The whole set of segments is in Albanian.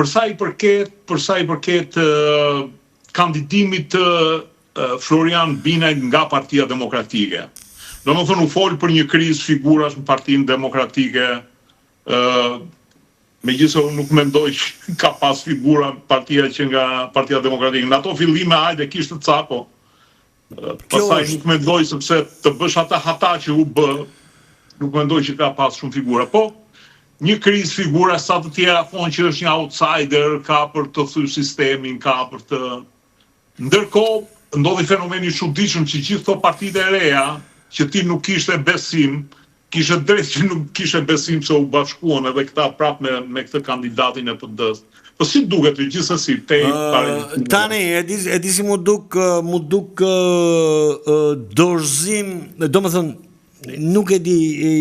Për sa i përket kandidimit të Florian Binaj nga Partia Demokratike. Domethënë u fol për një krizë figurash në Partinë Demokratike, megjithëse unë nuk mendoj që ka pas figura partia që nga Partia Demokratike. Në ato fillime hajde kishte Cako. Pastaj nuk mendoj sepse të bësh hata që u bë, nuk mendoj që ka pas shumë figura. Po, një krizë figura sa të tjera thonë që është një outsider, ka për të thyrë sistemin, ka për të... Ndërkohë, ndodhi fenomeni çuditshëm që gjithë këto partitë e reja, që ti nuk kishte besim, kishte drejt që nuk kishte besim se u bashkuan edhe këta prap me këtë kandidatin e PD-s. Po si duket të gjithsesi te tani e di si mu duk dorëzim, domethënë nuk e di,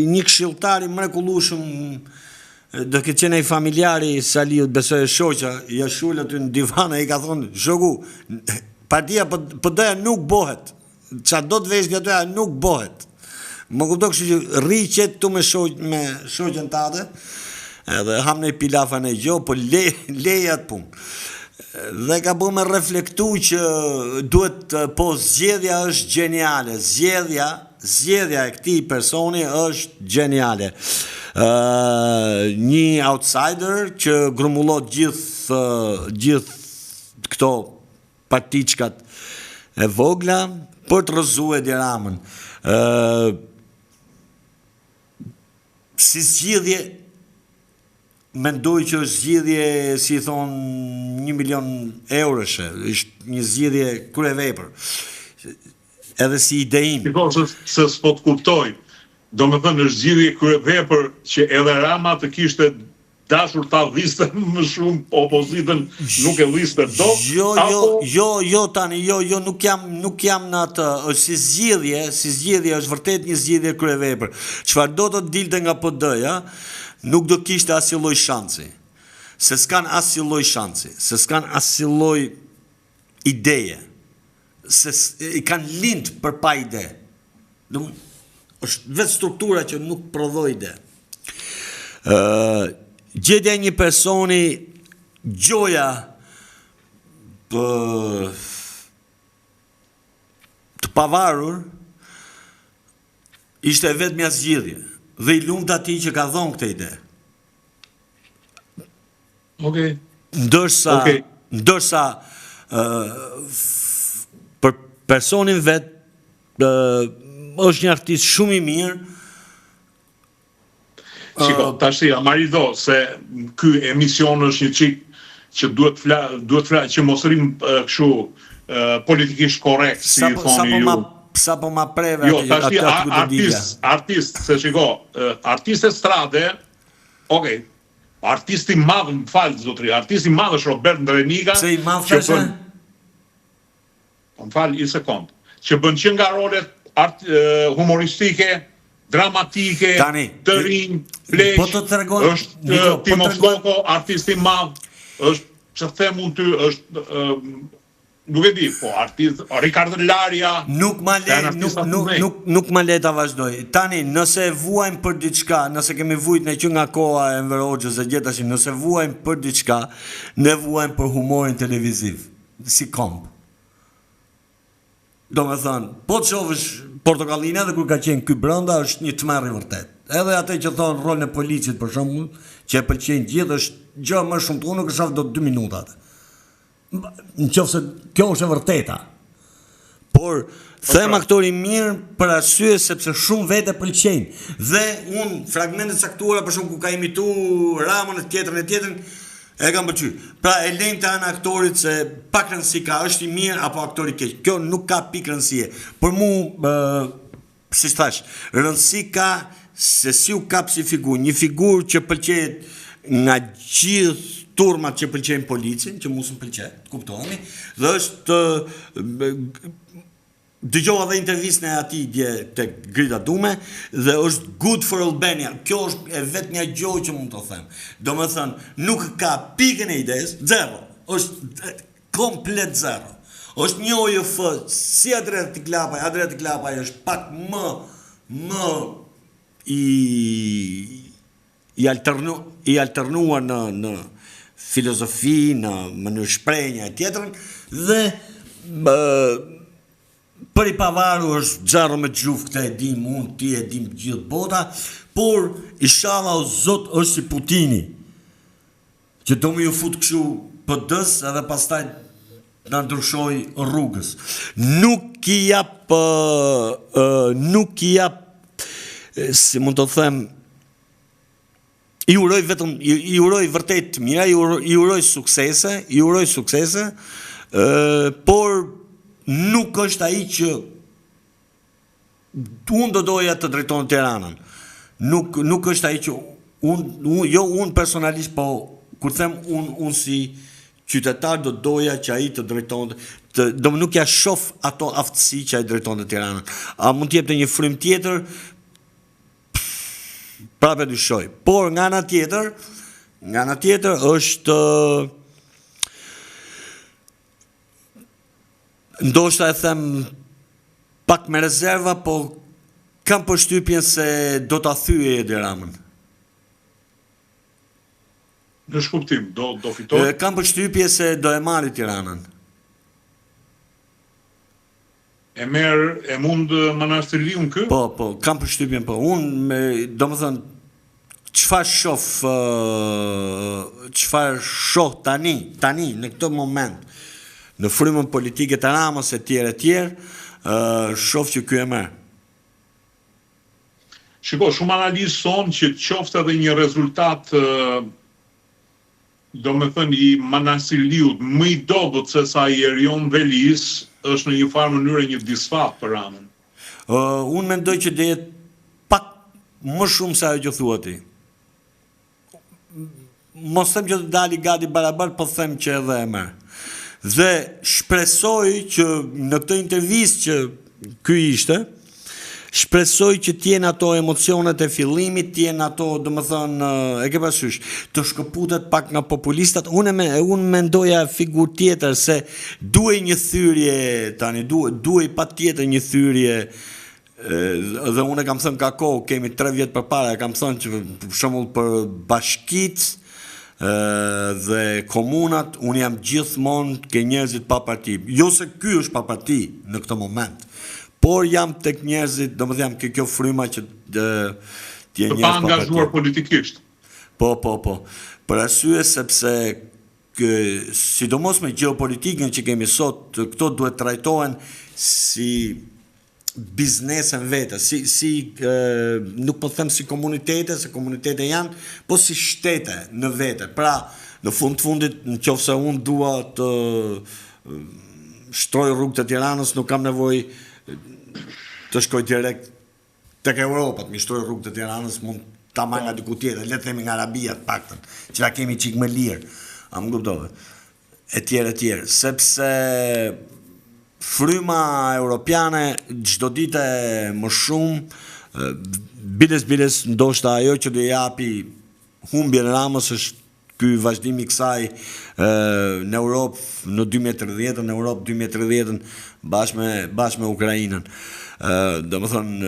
një këshilltar i mrekullueshëm do këtë qenë i familjari Saliut, besoj e shoqa, ja shul aty në divan e i ka thonë, shoku, partia PD-ja nuk bëhet. Qa do të vesh nga doja nuk bëhet. Më kupto kështu që rri qetë tu me shoqen tate, edhe ham në pilafa në gjo, po leja të punë. Dhe ka bu me reflektu që duhet, po zgjedhja është geniale, zgjedhja e këtij personi është geniale. Një outsider që grumullot gjithë këto partiçkat e vogla për të rrëzuar Edi Ramën. Si zgjidhje, mendoj që është zgjidhje, si thonë, 1 milion euroshe, është një zgjidhje kryevepër. Edhe si ide im. Se s'po të kuptoj. Do me thënë është zgjidhje kryevepër që edhe Rama të kishte dashur ta dhiste më shumë opozitën, nuk e dhiste do. Jo, tani, nuk jam në atë, është si zgjidhje, është vërtet një zgjidhje kryevepër. Çfarë do të dilte nga PD-ja, nuk do kishte asnjë lloj shansi. Se s'kan asnjë lloj shansi, se s'kan asnjë lloj ideje. Se i kanë lind për pa ide. Është vetë struktura që nuk prodhoi ide. Gjetja një personi, gjoja të pavarur, ishte vetëm mja zgjidhje. Dhe i lumt atij që ka dhonë këtë ide. Okay. Ndërsa për personin vetë është një artist shumë i mirë. Shiko, tash Amarido, se ky emision është një çik që duhet fla që mos rrim kështu politikisht korrekt, si thoni ju. Sa po ma preve artist, se shiko, artist e strade, okay, artisti madh, më fal zotri, artisti madh është Robert Ndrenika. Se i madh thashë? Më fal një sekond. Që bën që nga rolet humoristike, dramatike, të rinj, pleq, është Timo Floko, artisti madh, është, që them unë ty, është nuk e di, po artist Ricardo Laria. Nuk ma le ta vazhdoj. Tani, nëse vuajmë për diçka, nëse kemi vujt në që nga koha e Enver Hoxhës e gjithashim, nëse vuajmë për diçka, ne vuajmë për humorin televiziv, si komp. Do me thënë, po të shofësh Portokallina dhe kur ka qenë ky brenda është një tmerr i vërtet. Edhe atë që thonë rolin e policit për shembull, që e pëlqejnë gjithë, është gjë më shumë të unë nuk e shoh dot 2 minuta. Nëse kjo është e vërteta. Por them aktor i mirë për arsye sepse shumë vete pëlqejnë. Dhe unë fragmente caktuara për shembull ku ka imituar Ramën e tjetrën e kam pëlqyer. Pra e lejmë të anë aktorit se pa rëndësi ka është i mirë apo aktori i keq. Kjo nuk ka pikë rëndësie. Për mua, si thash, rëndësi ka se si u kap si figurë, një figurë që pëlqejet nga gjithë turmat që pëlqejnë policin, që mos më pëlqej, kuptoheni, dhe është dëgjova dhe intervistën e atij dje tek Grida Dume dhe është good for Albania. Kjo është e vetë një gjë që mund të them. Domethënë, nuk ka pikën e ides, zero. Është komplet zero. Është një OJF si Adriatic Klapaj është pak më i alternuar në filozofi, në mënyrë shprehje e tjetrën, dhe për i pavarur është xharro me gjuf, këtë e dim unë, ti e dim gjithë bota, por inshallah o Zot është si Putini, që do më ju fut kështu PD-s edhe pastaj na ndryshoj rrugës. Nuk i jap, si mund të them, i uroj vërtet mira, i uroj suksese, por nuk është ai që unë do doja të drejton Tiranën. Nuk është ai që unë personalisht, po kur them unë si qytetar do doja që ai të drejton, do nuk ja shoh ato aftësi që ai drejton Tiranën. A mund të jepte një frym tjetër? Prapë dyshoj. Por nga ana tjetër është ndoshta e them pak me rezerva, po kam përshtypjen se do ta thyej Edi Ramën. Në shkuptim, do fitoj? Kam përshtypje se do e marri Tiranën. E mund Manastiriun kë? Po, kam përshtypjen, po. Unë, do më thënë, çfarë shoh tani, në këtë moment, në frymën politike të Ramës e tjerë, shoh që ky e merr. Shiko, shumë analizë thonë që qoftë edhe një rezultat, do me thënë, i Manastiriut më i dobët se sa i Erion Velis, është në një farë mënyrë një disfat për Ramën. Unë mendoj që dhe jetë pak më shumë se ajo që thua ti. Mos them që të dali gati barabar, po them që edhe e merr. Dhe shpresoj që në këtë intervistë që ky ishte, shpresoj që t'jen ato emocionet e fillimit, t'jen ato, do më thënë, e ke parasysh, të shkëputet pak nga populistat. Unë mendoja figur tjetër, se duhej një thyrje tani, duhej patjetër një thyrje, dhe unë e kam thënë ka kohë, kemi 3 vjet përpara, e kam thënë që për shembull për bashkitë dhe komunat, unë jam gjithmonë ke njerëzit pa parti. Jo se ky është pa parti në këtë moment, por jam tek njerëzit, do më dhe jam kjo fryma që t'je njerëz pa angazhuar politikisht. Po. Për arsye sepse sidomos me geopolitikën që kemi sot, këto duhet trajtohen si biznesen vete, nuk po them si komunitete, se komunitete janë, po si shtete në vete. Pra, në fundit, në qoftë se unë dua të shtroj rrugë të Tiranës, nuk kam nevojë të shkoj direkt tek Europa, të mi shtroj rrugë të Tiranës, mund ta marr nga diku tjetër, le të themi nga Arabia të paktën, që la kemi çik më lirë. A më kuptove? Etjerë, sepse fryma europiane çdo ditë më shumë, biles ndoshta ajo që do japi humbjen Ramës është ky vazhdimi i kësaj në Europë në 2030, në Europë 2030 bashkë me Ukrainën. Do më thonë,